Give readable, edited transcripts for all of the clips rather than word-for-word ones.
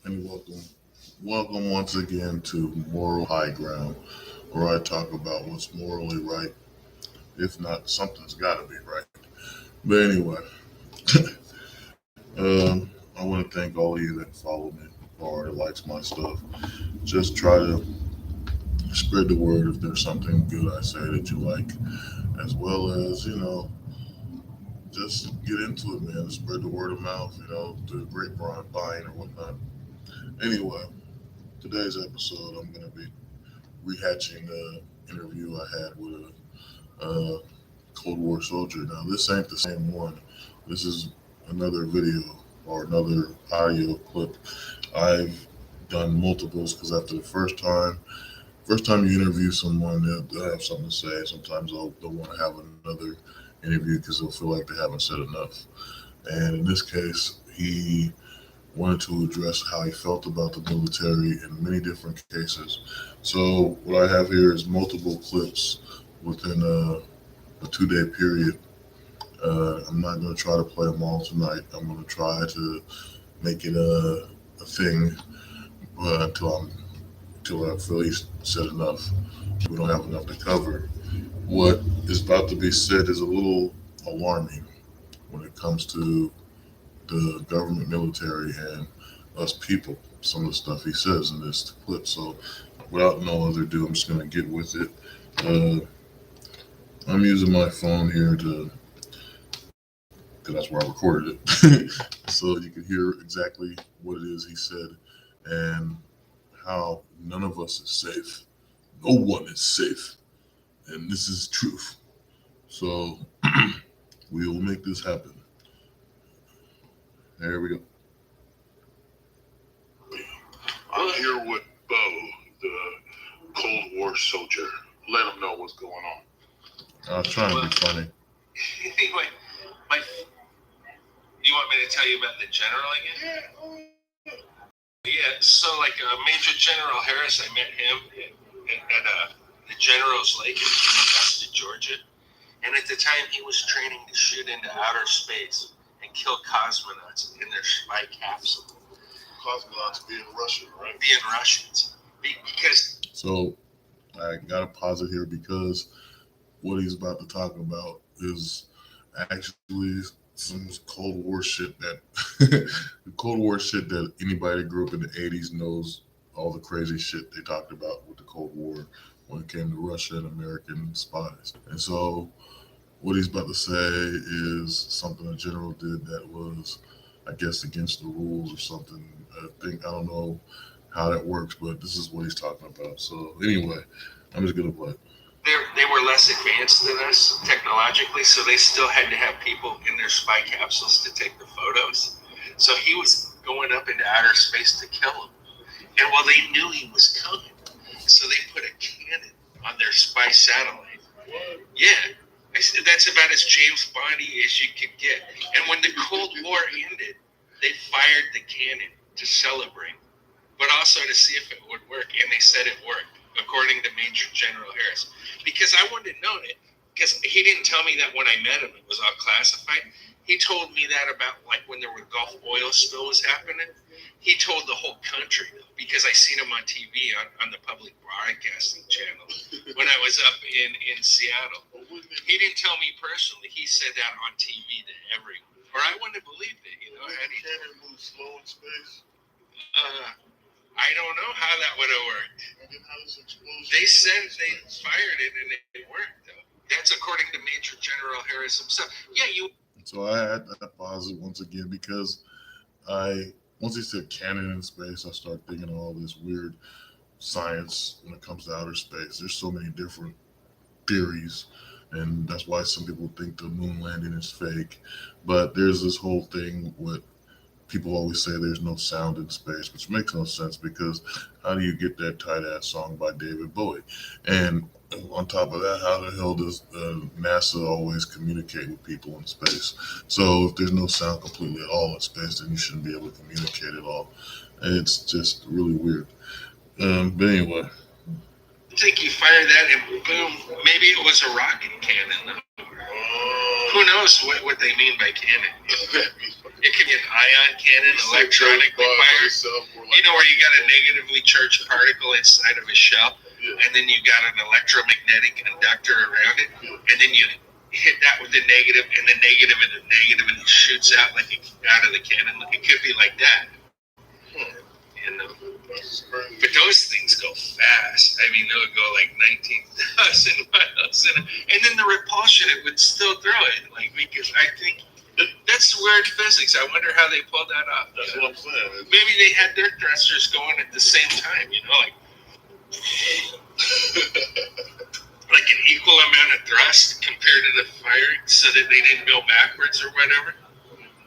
and welcome once again to Moral High Ground, where I talk about what's morally right. If not, something's got to be right. But anyway, I want to thank all of you that follow me or that likes my stuff. Just try to spread the word if there's something good I say that you like, as well as just get into it, man. Spread the word of mouth, the grapevine or whatnot. Anyway, today's episode, I'm gonna be rehatching the interview I had with a Cold War soldier. Now, this ain't the same one. This is another video or another audio clip. I've done multiples because after the first time you interview someone, they'll have something to say. Sometimes they'll want to have another interview because they'll feel like they haven't said enough. And in this case, he wanted to address how he felt about the military in many different cases. So what I have here is multiple clips within a 2 day period. I'm not going to try to play them all tonight. I'm going to try to make it a thing until I've really said enough. We don't have enough to cover. What is about to be said is a little alarming when it comes to the government, military, and us people. Some of the stuff he says in this clip. So, without no other ado, I'm just going to get with it. Uh, I'm using my phone here because that's where I recorded it, so you can hear exactly what it is he said and how none of us is safe. No one is safe, and this is truth. So we will make this happen. There we go. I'm here with Bo, the Cold War soldier. Let him know what's going on. I was trying to be funny. Anyway, you want me to tell you about the general again? Yeah, so Major General Harris, I met him at the General's Lake in Augusta, Georgia. And at the time, he was training to shoot into outer space and kill cosmonauts in their spy capsule. Cosmonauts being Russian, right? Being Russians. Because... So, I got to pause it here because what he's about to talk about is actually some Cold War shit that Cold War shit that anybody that grew up in the 80s knows all the crazy shit they talked about with the Cold War when it came to Russia and American spies. And so what he's about to say is something a general did that was, I guess, against the rules or something. I don't know how that works, but this is what he's talking about. So anyway, I'm just gonna play it. They were less advanced than us technologically, so they still had to have people in their spy capsules to take the photos. So he was going up into outer space to kill them. And they knew he was coming, so they put a cannon on their spy satellite. Yeah, that's about as James Bondy as you could get. And when the Cold War ended, they fired the cannon to celebrate, but also to see if it would work. And they said it worked, according to Major General Harris. Because I wanted to know it, because he didn't tell me that when I met him, it was all classified. He told me that about when the Gulf oil spill was happening. He told the whole country, because I seen him on TV on the public broadcasting channel when I was up in Seattle. He didn't tell me personally. He said that on TV to everyone. Or I wouldn't have believed it, Had he cannon move slow in space? I don't know how that would have worked. And then how does explosion? They said they fired it and it worked, though. That's according to Major General Harris himself. Yeah, So I had to pause it once again because once he said cannon in space, I started thinking of all this weird science when it comes to outer space. There's so many different theories, and that's why some people think the moon landing is fake. But there's this whole thing with people always say there's no sound in space, which makes no sense because how do you get that tight ass song by David Bowie? And on top of that, how the hell does NASA always communicate with people in space? So if there's no sound completely at all in space, then you shouldn't be able to communicate at all. And it's just really weird. But anyway. I think you fired that and boom, maybe it was a rocket cannon though. Who knows what they mean by cannon? It could be an ion cannon, electronically fired. You know, where you got a negatively charged particle inside of a shell, and then you got an electromagnetic conductor around it, and then you hit that with the negative, and the negative, and the negative, and it shoots out like out of the cannon. It could be like that. You know. But those things go fast. I mean, they'll go like 19,000 miles, and then the repulsion, it would still throw it. Like, because I think that's weird physics. I wonder how they pulled that off. That's what I'm saying. Maybe they had their thrusters going at the same time. You know, like an equal amount of thrust compared to the firing, so that they didn't go backwards or whatever.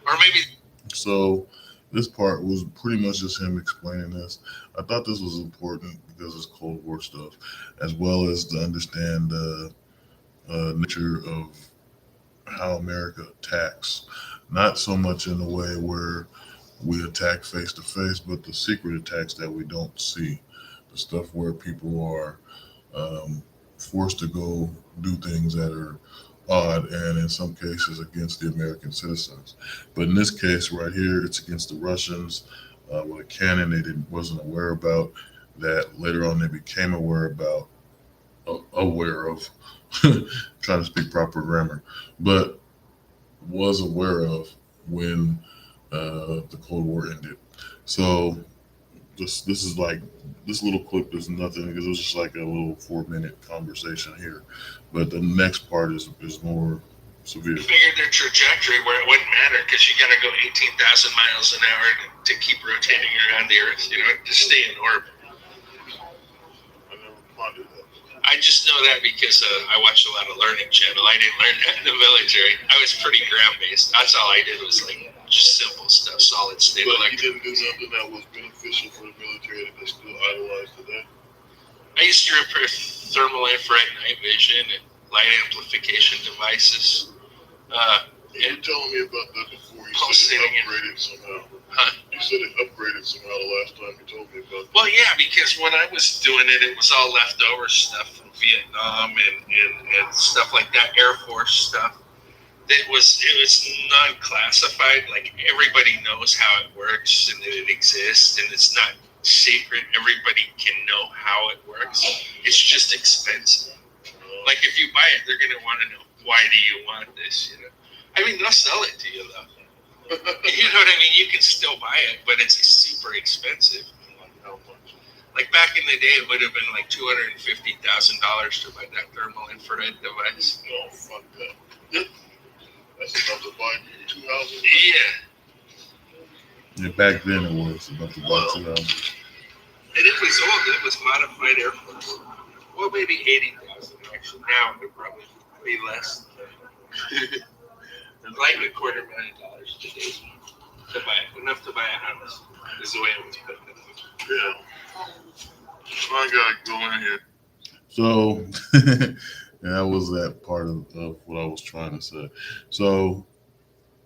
Or maybe. So this part was pretty much just him explaining this. I thought this was important because it's Cold War stuff, as well as to understand the nature of how America attacks. Not so much in the way where we attack face to face, but the secret attacks that we don't see. The stuff where people are forced to go do things that are odd and in some cases against the American citizens. But in this case right here, it's against the Russians with a cannon they wasn't aware about, that later on they became aware of, trying to speak proper grammar, but was aware of when the Cold War ended. So this is like, this little clip is nothing because it was just like a little 4-minute conversation here. But the next part is more severe. Figured their trajectory where it wouldn't matter because you got to go 18,000 miles an hour to keep rotating around the Earth, you know, to stay in orbit. I never pondered that. I just know that because I watched a lot of Learning Channel. I didn't learn that in the military. I was pretty ground-based. That's all I did was like just simple stuff, solid state electric. You didn't do something that was beneficial for the military that they still idolize today? I used to repair thermal infrared night vision and light amplification devices. You were telling me about that before. You said it upgraded somehow. Huh? You said it upgraded somehow the last time you told me about that. Well, yeah, because when I was doing it, it was all leftover stuff from Vietnam and stuff like that, Air Force stuff. It was non-classified. Like, everybody knows how it works and that it exists, and it's not secret. Everybody can know how it works. It's just expensive. Like, if you buy it, they're gonna want to know, why do you want this? You know, I mean, they'll sell it to you though. You know what I mean? You can still buy it, but it's super expensive. How much? Like, back in the day, it would have been like $250,000 to buy that thermal infrared device. No, fuck that. Yep. That's enough to buy 2 houses. Yeah. Yeah, back then it was enough to buy 2 houses. And it was old. It was modified Air Force. Well, maybe 80,000 actually. Now it would probably be less. Like $250,000 today to buy it. Enough to buy a house is the way it was put. Yeah. I gotta go in here. So that was that part of what I was trying to say. So,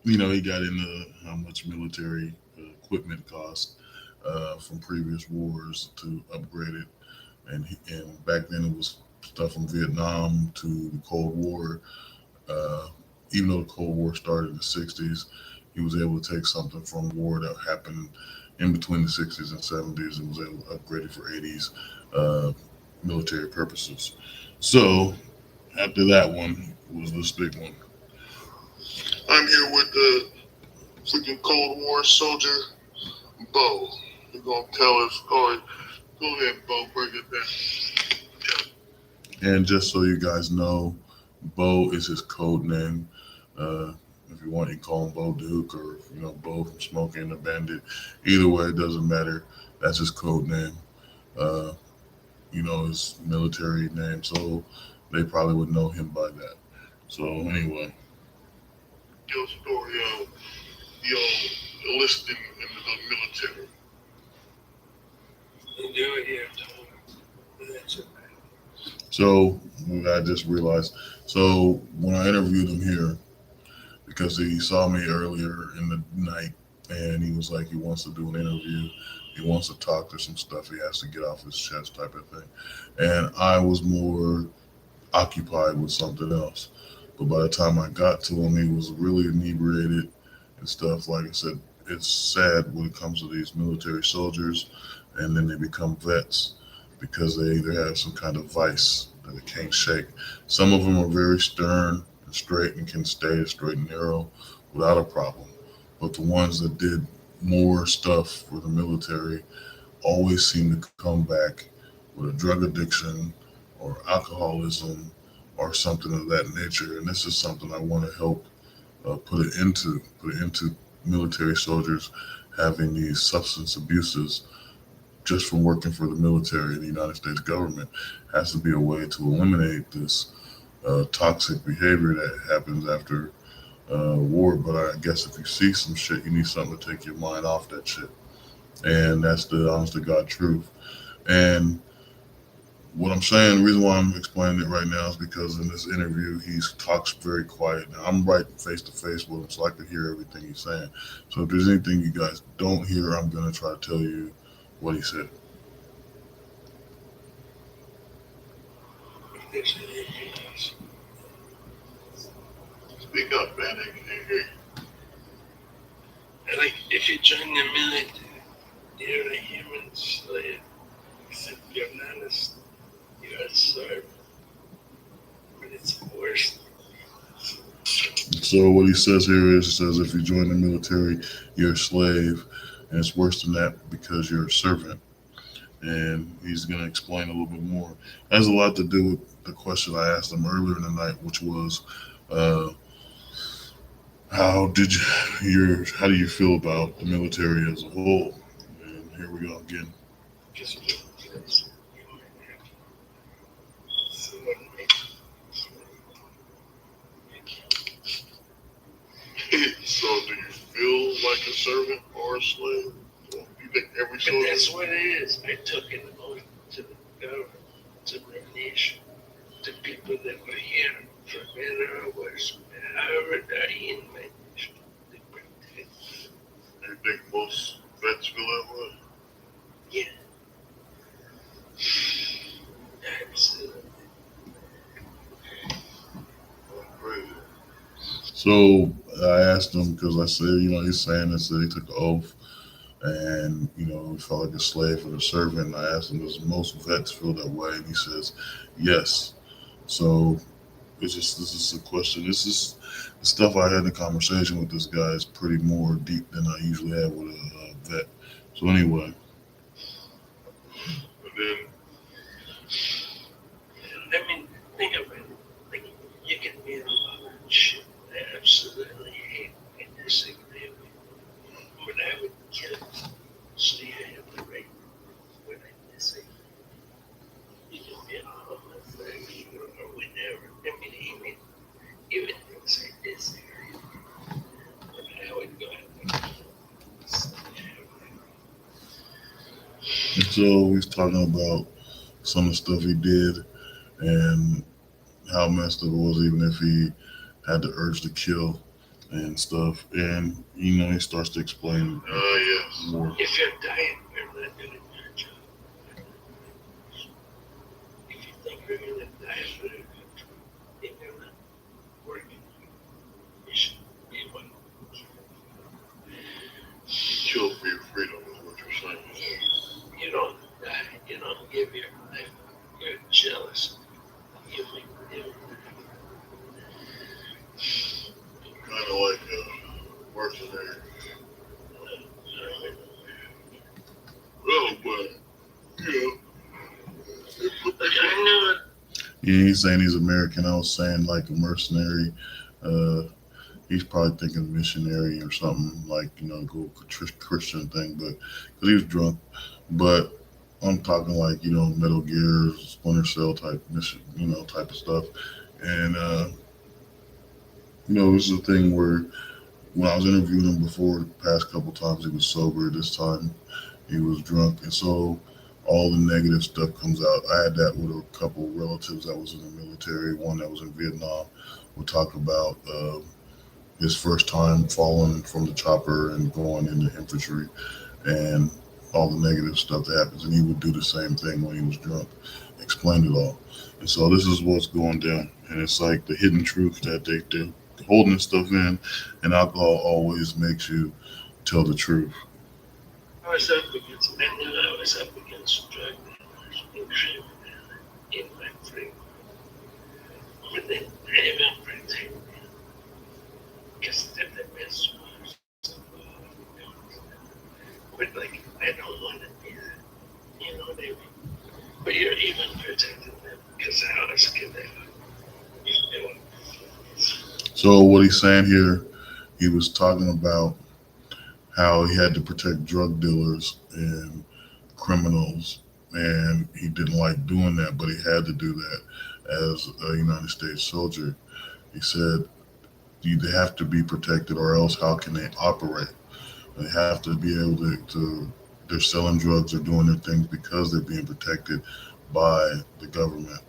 you know, he got into how much military equipment cost from previous wars to upgrade it. And back then it was stuff from Vietnam to the Cold War. Even though the Cold War started in the 60s, he was able to take something from a war that happened in between the 60s and 70s and was able to upgrade it for 80s military purposes. So after that one was this big one. I'm here with the freaking Cold War soldier, Bo. He's going to tell his story. Go ahead, Bo, break it down. And just so you guys know, Bo is his code name. If you want, you can call him Bo Duke or, you know, Bo from Smokey and the Bandit. Either way, it doesn't matter. That's his code name. You know, his military name. So they probably would know him by that. So anyway. Your story of your enlisting in the military. You do it, yeah. So I just realized. So when I interviewed him here, because he saw me earlier in the night, and he was like, he wants to do an interview. He wants to talk to some stuff he has to get off his chest type of thing. And I was more occupied with something else. But by the time I got to him, he was really inebriated and stuff. Like I said, it's sad when it comes to these military soldiers, and then they become vets because they either have some kind of vice that they can't shake. Some of them are very stern and straight and can stay straight and narrow without a problem. But the ones that did more stuff for the military always seem to come back with a drug addiction or alcoholism or something of that nature. And this is something I want to help put it into military soldiers having these substance abuses just from working for the military and the United States government. Has to be a way to eliminate this toxic behavior that happens after war. But I guess if you see some shit, you need something to take your mind off that shit. And that's the honest to God truth. And what I'm saying, the reason why I'm explaining it right now is because in this interview, he talks very quiet. Now, I'm right face to face with him, so I can hear everything he's saying. So if there's anything you guys don't hear, I'm going to try to tell you what he said. Speak up, man. I can't hear you. Like, if you join the military, you're a human slave. Except you're not you're a servant. But it's worse. So what he says here is, he says, if you join the military, you're a slave. And it's worse than that because you're a servant. And he's going to explain a little bit more. It has a lot to do with the question I asked him earlier in the night, which was, how do you feel about the military as a whole? And here we go again. Just So, do you feel like a servant or a slave? Well, you think every But soldier? that's what it is. I took an oath to the government, to the nation, to people that were here for better or worse, however die in my nation. To protect. You think most vets feel that way? Yeah. Absolutely. Oh, crazy. So I asked him because I said, he's saying this, that he took the oath and, he felt like a slave or a servant. And I asked him, does most vets feel that way? And he says, yes. So this is a question. This is the stuff I had in conversation with this guy is pretty more deep than I usually have with a vet. So anyway. But then, I mean, think of it. Like, you can be a lot of shit. I absolutely hate and disagree with. But I would kill. So you have the right when I disagree. You can be a homophobe or whatever. I mean, even things I disagree with. But I would go ahead and So he's talking about some of the stuff he did and how messed up it was, even if he had the urge to kill and stuff. And, he starts to explain yes. more. if you're dying, you're not doing your job. If you think you're going to die for the country, then you're not working. You should be one. Kill for your freedom is what you're saying. You don't die. You don't give your life. You're jealous. You make them. Kind of like a mercenary. Well, but, they put Look, I knew it. Yeah, he's saying he's American. I was saying like a mercenary. He's probably thinking missionary or something like, go Christian thing, but because he was drunk. But I'm talking like, Metal Gear, Splinter Cell type mission, type of stuff. And, this is a thing where when I was interviewing him before, the past couple times he was sober. This time he was drunk. And so all the negative stuff comes out. I had that with a couple relatives that was in the military, one that was in Vietnam. We'll talk about his first time falling from the chopper and going into infantry and all the negative stuff that happens. And he would do the same thing when he was drunk. explained it all. And so this is what's going down. And it's like the hidden truth that they're holding this stuff in, and alcohol always makes you tell the truth. I was up against, I knew I was up against drug dealers and criminality in my free. But they even protect me because they're the best ones. But like, I don't want to be that. You know what I mean? But you're even protecting them because how else could they do it? So what he's saying here, he was talking about how he had to protect drug dealers and criminals, and he didn't like doing that, but he had to do that as a United States soldier. He said they have to be protected, or else how can they operate? They have to be able to they're selling drugs or doing their things because they're being protected by the government.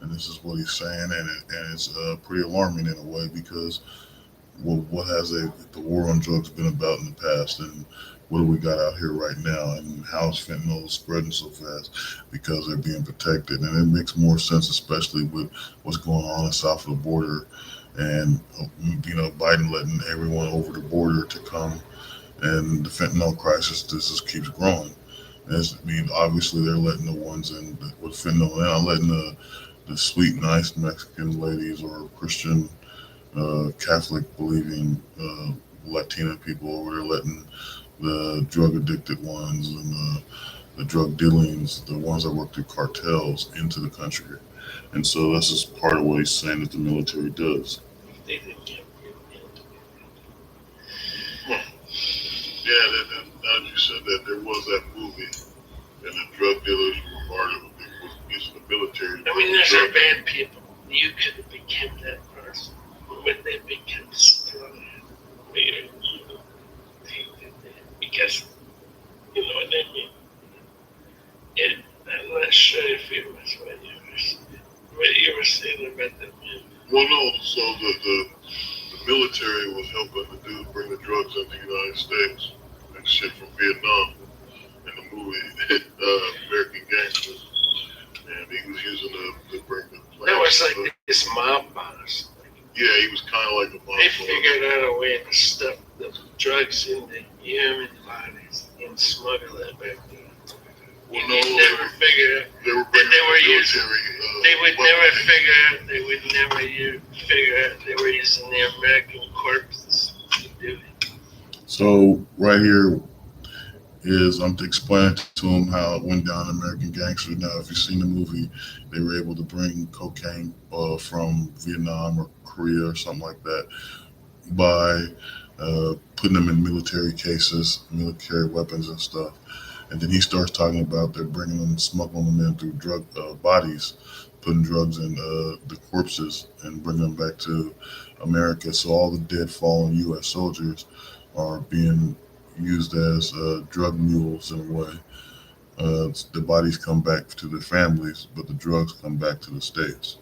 And this is what he's saying, and it's pretty alarming in a way because what has the war on drugs been about in the past, and what do we got out here right now, and how is fentanyl spreading so fast? Because they're being protected, and it makes more sense, especially with what's going on south of the border, and Biden letting everyone over the border to come, and the fentanyl crisis just keeps growing. Obviously they're letting the ones in with fentanyl, and not letting the sweet, nice Mexican ladies or Christian, Catholic believing Latina people over there, letting the drug addicted ones and the drug dealings, the ones that work through cartels, into the country. And so this is part of what he's saying that the military does. They didn't get Yeah, now that you said that, there was that movie, and the drug dealers were part of it. Was using the military. I mean, there's are bad people. You could have become that person when they become strong. Because, you know what I mean? And I'm not sure if it was what you were saying about the movie. Well, no. So the military was helping the dude bring the drugs into the United States and shit from Vietnam in the movie American Gangster, and he was using to bring the plants. That was like this mob boss. Yeah, he was kind of like a mob They boss. figured out a way to stuff the drugs into human bodies and smuggle it back there. Well, And no, they never figured out. they were that bringing they were the using- military. They would weapons. never figure out. They would never figure out they were using the American corpses to do it. So right here is I'm explaining to him how it went down in American Gangster. Now, if you've seen the movie, they were able to bring cocaine from Vietnam or Korea or something like that by putting them in military cases, military weapons and stuff. And then he starts talking about they're bringing them, smuggling them in through drug bodies, putting drugs in the corpses and bringing them back to America. So all the dead fallen U.S. soldiers are being used as drug mules in a way. The bodies come back to their families, but the drugs come back to the States.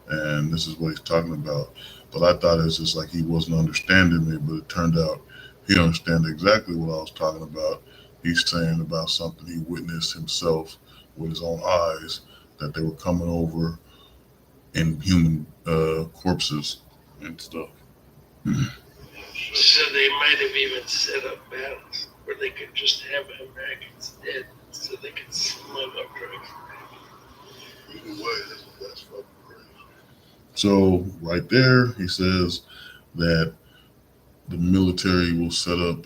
And this is what he's talking about. But I thought it was just like he wasn't understanding me, but it turned out he understood exactly what I was talking about. He's saying about something he witnessed himself with his own eyes, that they were coming over in human corpses and stuff. So they might have even set up battles where they could just have Americans dead so they could smuggle drugs. Either way, that's fucking crazy. So right there, he says that the military will set up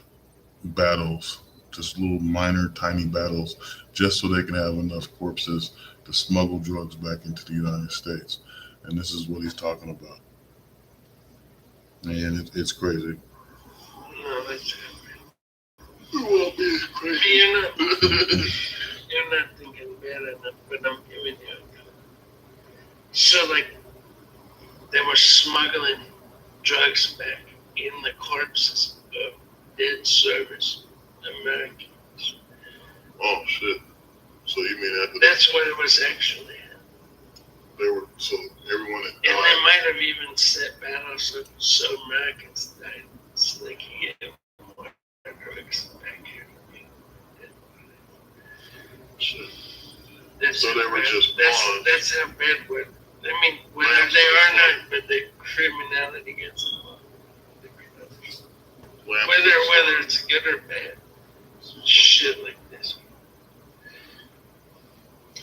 battles, just little minor, tiny battles, just so they can have enough corpses to smuggle drugs back into the United States. And this is what he's talking about. And it's crazy. No, that's Well, it's crazy. you're not thinking bad enough, but I'm giving you a clue. So like they were smuggling drugs back in the corpses of dead service Americans. Oh shit. So you mean after That's what it was actually. they were so everyone that And they died? might have even set battles so Americans died so they can get more drugs back here. Shit. That's So how they were bad- just that's pawns. that's how bad what I mean, whether Lamps they to the are slaughter. not, but the criminality gets involved. Lamb Whether it's good or bad, shit like this.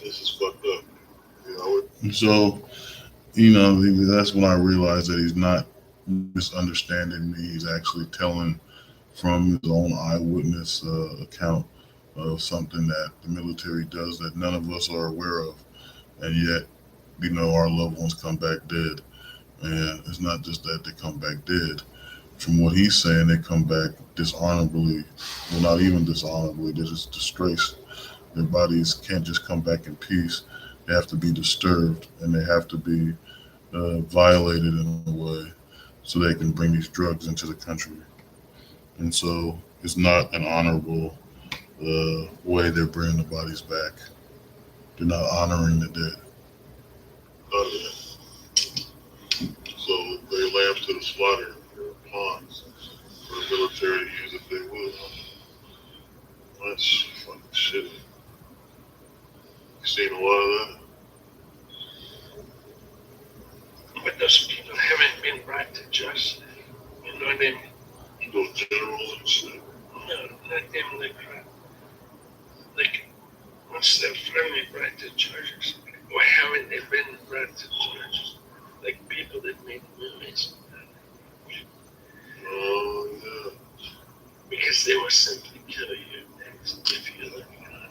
This is fucked up. You know, So, that's when I realized that he's not misunderstanding me. He's actually telling from his own eyewitness account of something that the military does that none of us are aware of. And yet, our loved ones come back dead. And it's not just that they come back dead. From what he's saying, they come back dishonorably. Well, not even dishonorably, they're just disgraced. Their bodies can't just come back in peace. They have to be disturbed and they have to be violated in a way so they can bring these drugs into the country. And so it's not an honorable way they're bringing the bodies back. They're not honoring the dead. so they lambs to the slaughter for pawns for the military to use if they would. That's fucking shitty. You seen a lot of that? But those people haven't been brought to justice. You know what I mean? Those generals and shit. No, not them. Like once they're finally brought to charges, why haven't they been brought to charges? Like people that made movies. Oh, yeah. Because they will simply kill you next if you look on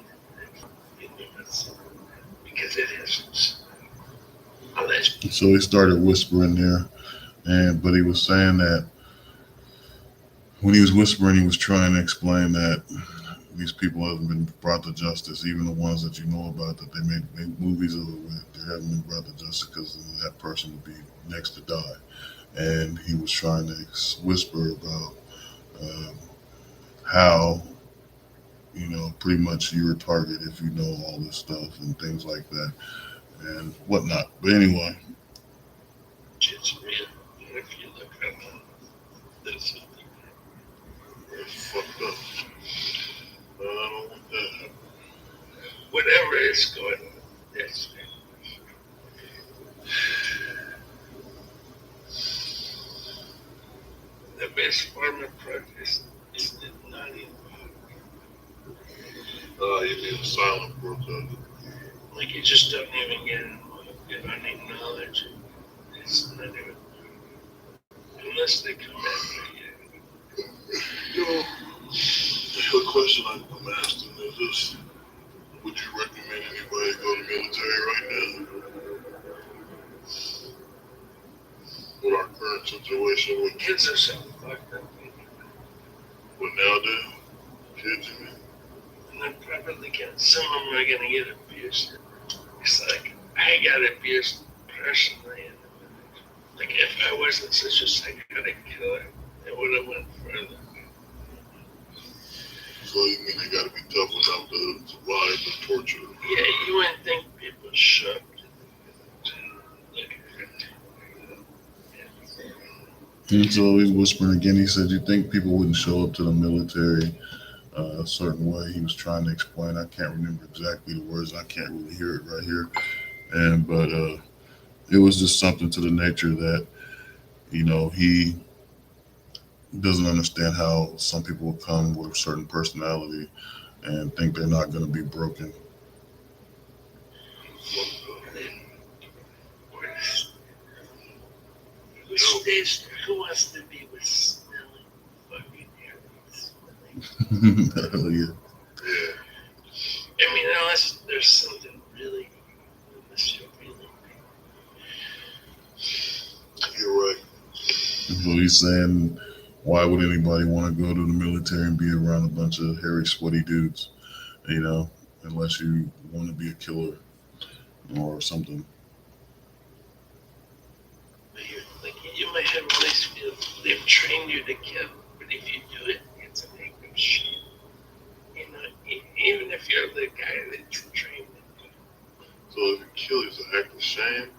it. Because it isn't. Unless So he started whispering there, but he was saying that when he was whispering, he was trying to explain that these people haven't been brought to justice, even the ones that you know about that they made movies of, they haven't been brought to justice because that person would be next to die. And he was trying to whisper about how, pretty much you're a target if you know all this stuff and things like that and whatnot. But anyway, it's real. And if you look at them, there's It's fucked up. I don't want that. whatever is going on, that's the best form of protest is not even You need a silent protest. like you just don't even get involved. You don't acknowledge it. It's not even unless they come after you. The question I'm asking is this: would you recommend anybody go to the military right now? With our current situation with Kids are so fucked up. nowadays, kids, you mean? And they're probably get some of them are gonna get abused. It's like I got abused personally. Like if I wasn't such a psychotic killer, it would have went further. So you mean they got to be tough enough to survive the torture? Yeah, you wouldn't think people show up to look and so he's whispering again. He said, "You think people wouldn't show up to the military a certain way?" He was trying to explain. I can't remember exactly the words. I can't really hear it right here. But it was just something to the nature that he doesn't understand how some people will come with a certain personality and think they're not going to be broken. Who wants to be with smelly fucking Harry? Hell yeah. Yeah. I mean, unless there's something really, unless you're really. You're right. So he's saying, why would anybody want to go to the military and be around a bunch of hairy, sweaty dudes, unless you want to be a killer or something. Like you might have a nice feel. They've trained you to kill, but if you do it, it's an act of shame. Even if you're the guy that's trained to So if you kill, it's an act of shame.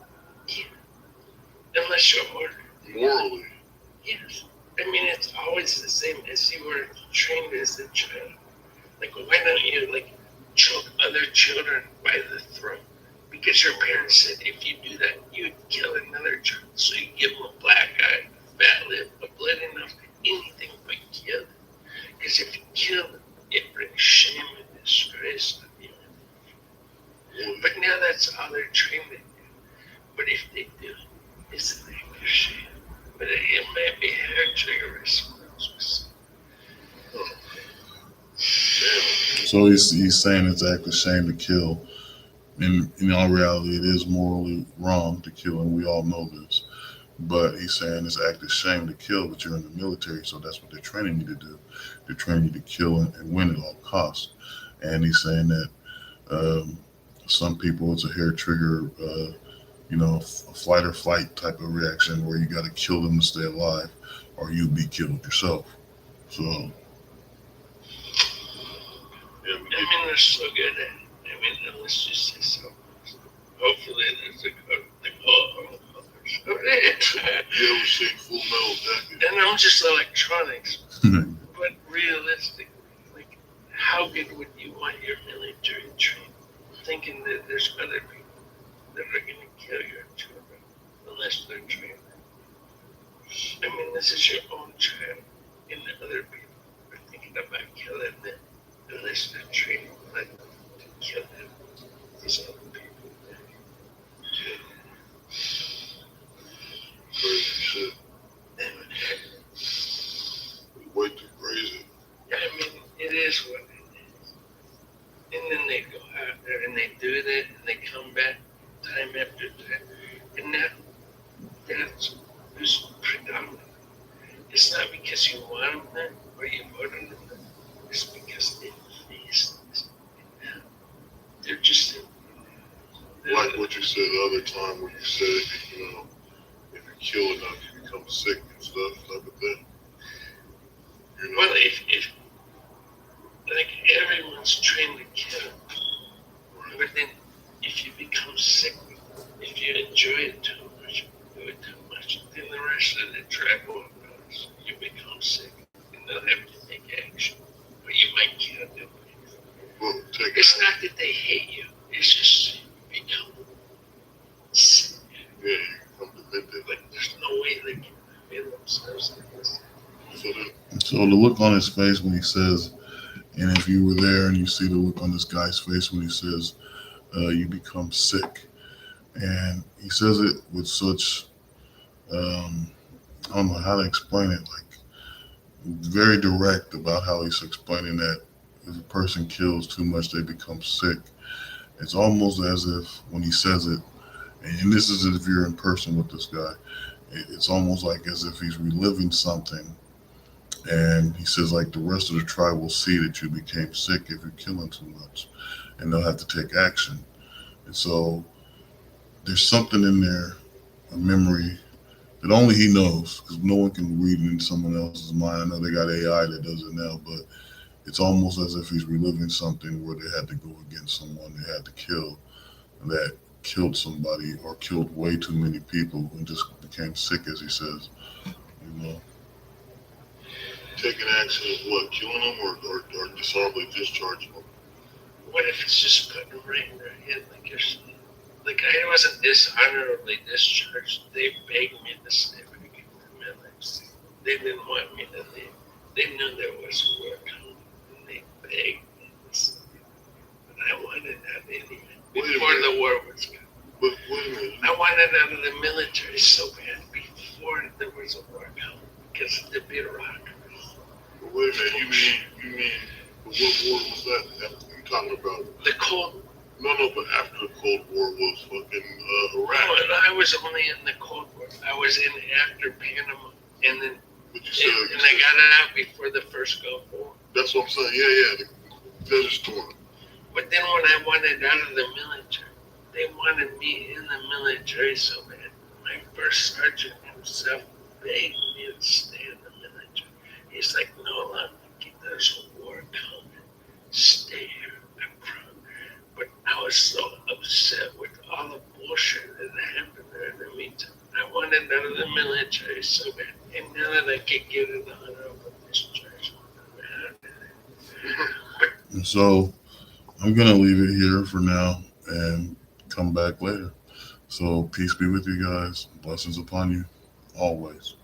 unless you're more. Morally, Yes. I mean, it's always the same as you were trained as a child. Like, why don't you, choke other children by the throat. Because your parents said if you do that, you'd kill another child. So you give them a black eye, a fat lip, a bloody nose, anything but kill them. Because if you kill them, it brings shame and disgrace on you. But now that's all they're trained to do. But if they do, it's an act of shame. But it may be hair trigger or something else. So he's saying it's act of shame to kill. In all reality, it is morally wrong to kill, and we all know this. But he's saying it's act of shame to kill, but you're in the military, so that's what they're training you to do. They're training you to kill and win at all costs. And he's saying that some people, it's a hair trigger, a flight or flight type of reaction where you got to kill them to stay alive, or you'll be killed yourself. So, I mean, they're so good at it. I mean, let's just say so. Hopefully, there's a good thing. You ever seen Full Metal Jacket? And I'm just electronics. But realistically, like, how good would you want your military trained? Thinking that there's other people that are going to kill your children unless they're trained. I mean, this is your own child, and the other people are thinking about killing them unless they're trained like to kill them. These other people. Crazy shit. Way too crazy. I mean, it is what it is. And then they go out there and they do that and they come back time after time. And now that's who's predominant. It's not because you want them or you voted them. It's because they face this. And now they're just Like what you said the other time when you said, if you kill enough, you become sick and stuff, type of thing. Well, if like everyone's trained to kill, but then if you become sick, if you enjoy it too much, do it too much, then the rest of the tribe won't notice. You become sick, and they'll have to take action, but you might kill them. Well, It's not that they hate you; it's just you become sick. Yeah, you become demented. Like there's no way they can feel themselves like this. So the look on his face when he says, and if you were there and you see the look on this guy's face when he says, you become sick. And he says it with such, I don't know how to explain it, like very direct about how he's explaining that if a person kills too much, they become sick. It's almost as if when he says it, and this is if you're in person with this guy, it's almost like as if he's reliving something. And he says, like, the rest of the tribe will see that you became sick if you're killing too much, and they'll have to take action. And so there's something in there, a memory that only he knows, because no one can read it in someone else's mind. I know they got AI that does it now, but it's almost as if he's reliving something where they had to go against someone they had to kill, that killed somebody or killed way too many people and just became sick, as he says, Taking action is what? Killing them or dishonorably discharging them? What if it's just putting them right in their head? Like I wasn't dishonorably discharged. They begged me to stay back in the military. They didn't want me to leave. They knew there was war coming, and they begged me to stay. But I wanted out anyway. Before the war was coming. But wait a minute. I wanted out of the military so bad before there was a war coming because of the bureaucracy. But wait a minute. You mean what war was that you talking about? The Cold War. No, but after the Cold War was fucking Iraq. No, I was only in the Cold War. I was in after Panama, and then But you said, and I got out before the first Gulf War. That's what I'm saying. Yeah. The Desert Storm. But then when I wanted out of the military, they wanted me in the military so bad. My first sergeant himself begged me to stay in the military. He's like, no, Lucky, there's a war coming. Stay here, I promise. But I was so upset with all the bullshit that happened there in the meantime. I wanted out of the military so bad. And now that I could get it on over this church, And so I'm going to leave it here for now. and come back later. So peace be with you guys. Blessings upon you always.